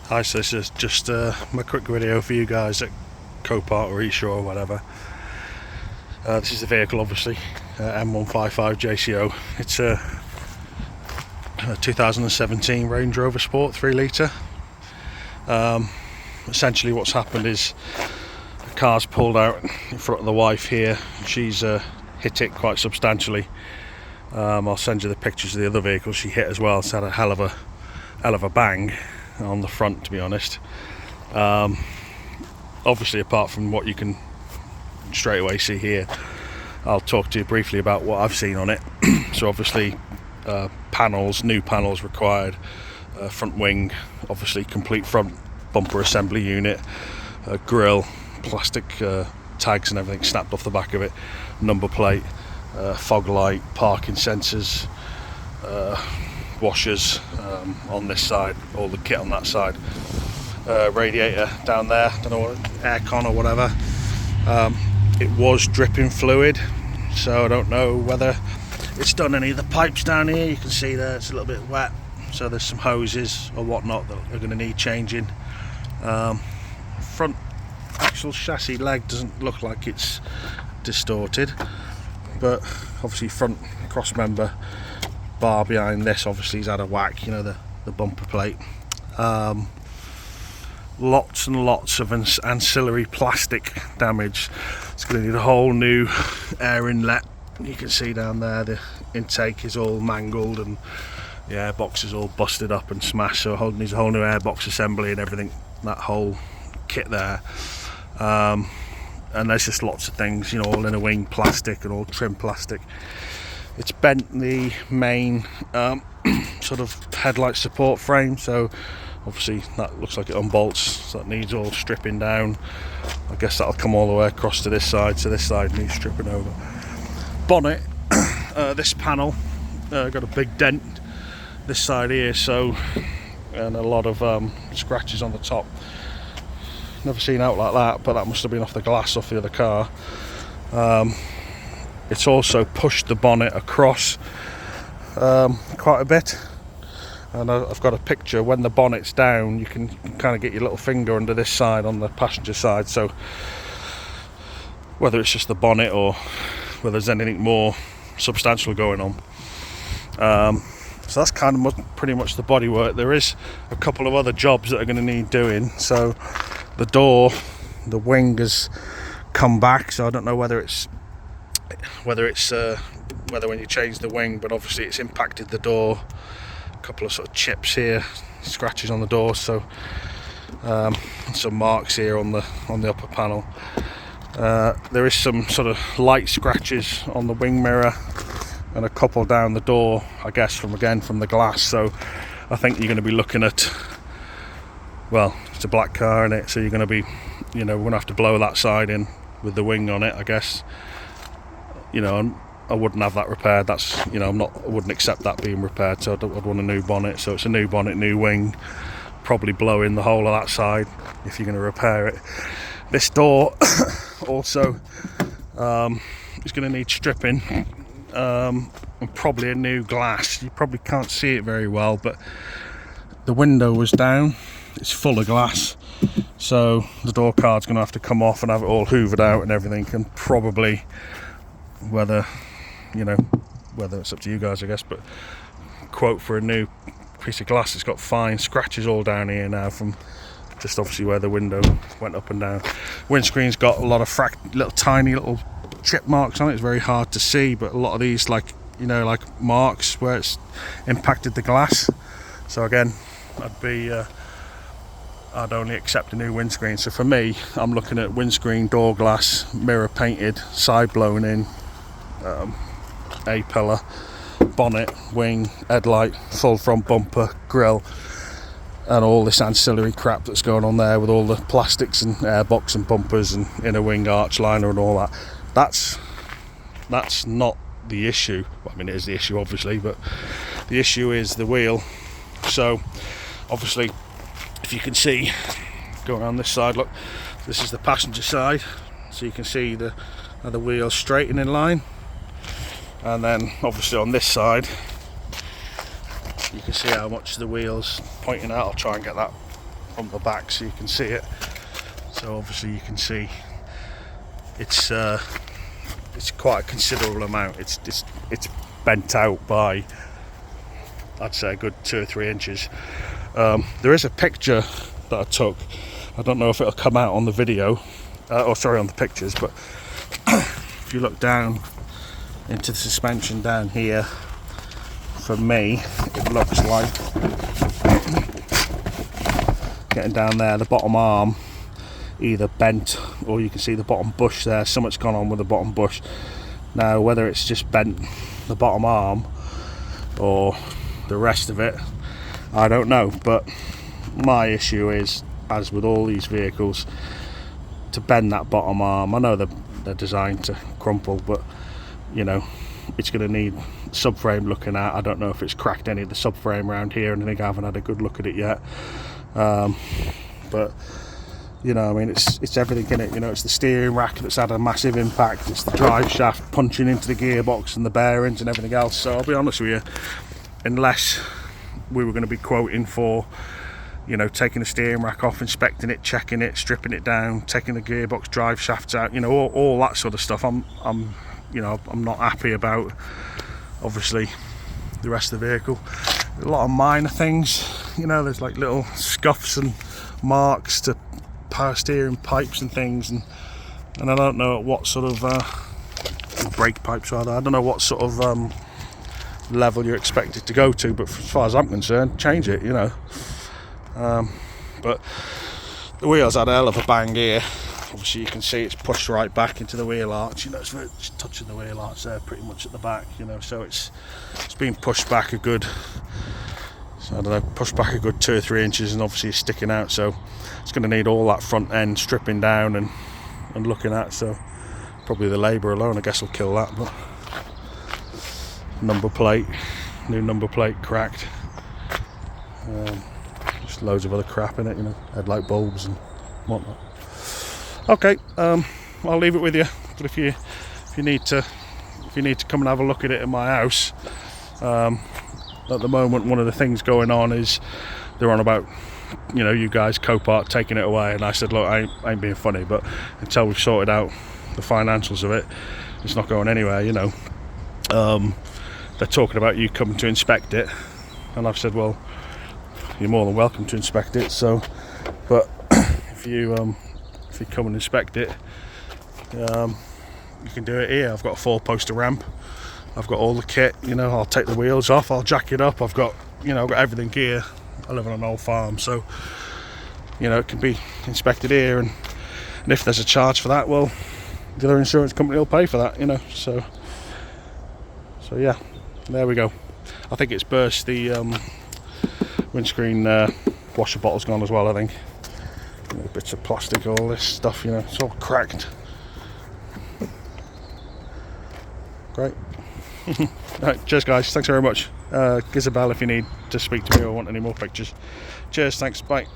Hi, so this is just my quick video for you guys at Copart or East Shore or whatever. This is the vehicle, obviously, M155 JCO. It's a 2017 Range Rover Sport 3 litre. Essentially what's happened is the car's pulled out in front of the wife here. She's hit it quite substantially. I'll send you the pictures of the other vehicle she hit as well. It's had a hell of a bang on the front, to be honest. Obviously, apart from what you can straight away see here, I'll talk to you briefly about what I've seen on it. So obviously, new panels required, front wing, obviously complete front bumper assembly unit, grille, plastic tags and everything snapped off the back of it, number plate, fog light, parking sensors, washers on this side, all the kit on that side, radiator down there, don't know what, aircon or whatever. It was dripping fluid, so I don't know whether it's done any of the pipes down here. You can see there it's a little bit wet, so there's some hoses or whatnot that are going to need changing. Front actual chassis leg doesn't look like it's distorted, but obviously front cross member bar behind this obviously has had a whack, you know, the bumper plate. Lots and lots of ancillary plastic damage. It's going to need a whole new air inlet. You can see down there the intake is all mangled and the airbox is all busted up and smashed, so it needs a whole new airbox assembly and everything, that whole kit there. And there's just lots of things, you know, all inner wing plastic and all trim plastic. It's bent the main sort of headlight support frame, so obviously that looks like it unbolts, so that needs all stripping down. I guess that'll come all the way across to this side, so this side needs stripping over. Bonnet, this panel got a big dent this side here, so, and a lot of scratches on the top. Never seen out like that, but that must have been off the glass off the other car. It's also pushed the bonnet across quite a bit, and I've got a picture. When the bonnet's down, you can kind of get your little finger under this side on the passenger side, so whether it's just the bonnet or whether there's anything more substantial going on. So that's kind of pretty much the bodywork. There is a couple of other jobs that are going to need doing. So the door, the wing has come back, so I don't know whether when you change the wing, but obviously it's impacted the door. A couple of sort of chips here, scratches on the door, so some marks here on the upper panel. There is some sort of light scratches on the wing mirror and a couple down the door, I guess from the glass. So I think you're going to be looking at, well, it's a black car in it, so you're going to be, you know, we're going to have to blow that side in with the wing on it, I guess. You know, I wouldn't have that repaired. That's, you know, I wouldn't accept that being repaired, so I'd want a new bonnet. So it's a new bonnet, new wing, probably blow in the whole of that side if you're going to repair it. This door also is going to need stripping, and probably a new glass. You probably can't see it very well, but the window was down, it's full of glass, so the door card's going to have to come off and have it all hoovered out and everything, and probably, whether it's up to you guys, I guess, but quote for a new piece of glass. It's got fine scratches all down here now from just obviously where the window went up and down. Windscreen's got a lot of tiny little chip marks on it. It's very hard to see, but a lot of these, like marks where it's impacted the glass. So again, I'd only accept a new windscreen. So for me, I'm looking at windscreen, door glass, mirror painted, side blown in, A-pillar, bonnet, wing, headlight, full front bumper, grille, and all this ancillary crap that's going on there with all the plastics and airbox and bumpers and inner wing arch liner and all that. That's not the issue. Well, I mean, it is the issue obviously, but the issue is the wheel. So obviously, if you can see, go around this side, look, this is the passenger side, so you can see the wheels straight and in line, and then obviously on this side you can see how much the wheels pointing out. I'll try and get that on the back so you can see it. So obviously you can see it's quite a considerable amount. It's bent out by, I'd say, a good 2 or 3 inches. There is a picture that I took. I don't know if it'll come out on the video, or sorry, on the pictures, but if you look down into the suspension down here, for me, it looks like, getting down there, the bottom arm either bent, or you can see the bottom bush there. Something's gone on with the bottom bush. Now, whether it's just bent the bottom arm or the rest of it, I don't know, but my issue is, as with all these vehicles, to bend that bottom arm. I know they're designed to crumple, but you know, it's going to need subframe looking at. I don't know if it's cracked any of the subframe around here, and I think I haven't had a good look at it yet. But you know, I mean, it's everything in it. You know, it's the steering rack that's had a massive impact. It's the drive shaft punching into the gearbox and the bearings and everything else. So I'll be honest with you, unless we were going to be quoting for, you know, taking the steering rack off, inspecting it, checking it, stripping it down, taking the gearbox drive shafts out, you know, all that sort of stuff, I'm not happy about, obviously, the rest of the vehicle. A lot of minor things, you know, there's like little scuffs and marks to power steering pipes and things, and I don't know what sort of brake pipes rather. I don't know what sort of level you're expected to go to, but as far as I'm concerned, change it, you know. But the wheels had a hell of a bang here. Obviously you can see it's pushed right back into the wheel arch, you know, it's touching the wheel arch there pretty much at the back, you know, so it's been pushed back a good, so I don't know, pushed back a good 2 or 3 inches, and obviously it's sticking out, so it's going to need all that front end stripping down and looking at. So probably the labour alone, I guess, will kill that. But number plate, new number plate cracked, just loads of other crap in it, you know, headlight bulbs and whatnot. Okay, I'll leave it with you, but if you need to come and have a look at it in my house, at the moment one of the things going on is they're on about, you know, you guys, Copart, taking it away, and I said, look, I ain't being funny, but until we've sorted out the financials of it, it's not going anywhere, you know. They're talking about you coming to inspect it, and I've said, well, you're more than welcome to inspect it, so, but if you come and inspect it, you can do it here. I've got a 4-poster ramp, I've got all the kit, you know, I'll take the wheels off, I'll jack it up, I've got everything here. I live on an old farm, so, you know, it can be inspected here, and if there's a charge for that, well, the other insurance company will pay for that, you know, so yeah, there we go. I think it's burst. The windscreen washer bottle's gone as well, I think. You know, bits of plastic, all this stuff, you know, it's all cracked. Great. Right, cheers guys, thanks very much. Give us a bell if you need to speak to me or want any more pictures. Cheers, thanks, bye.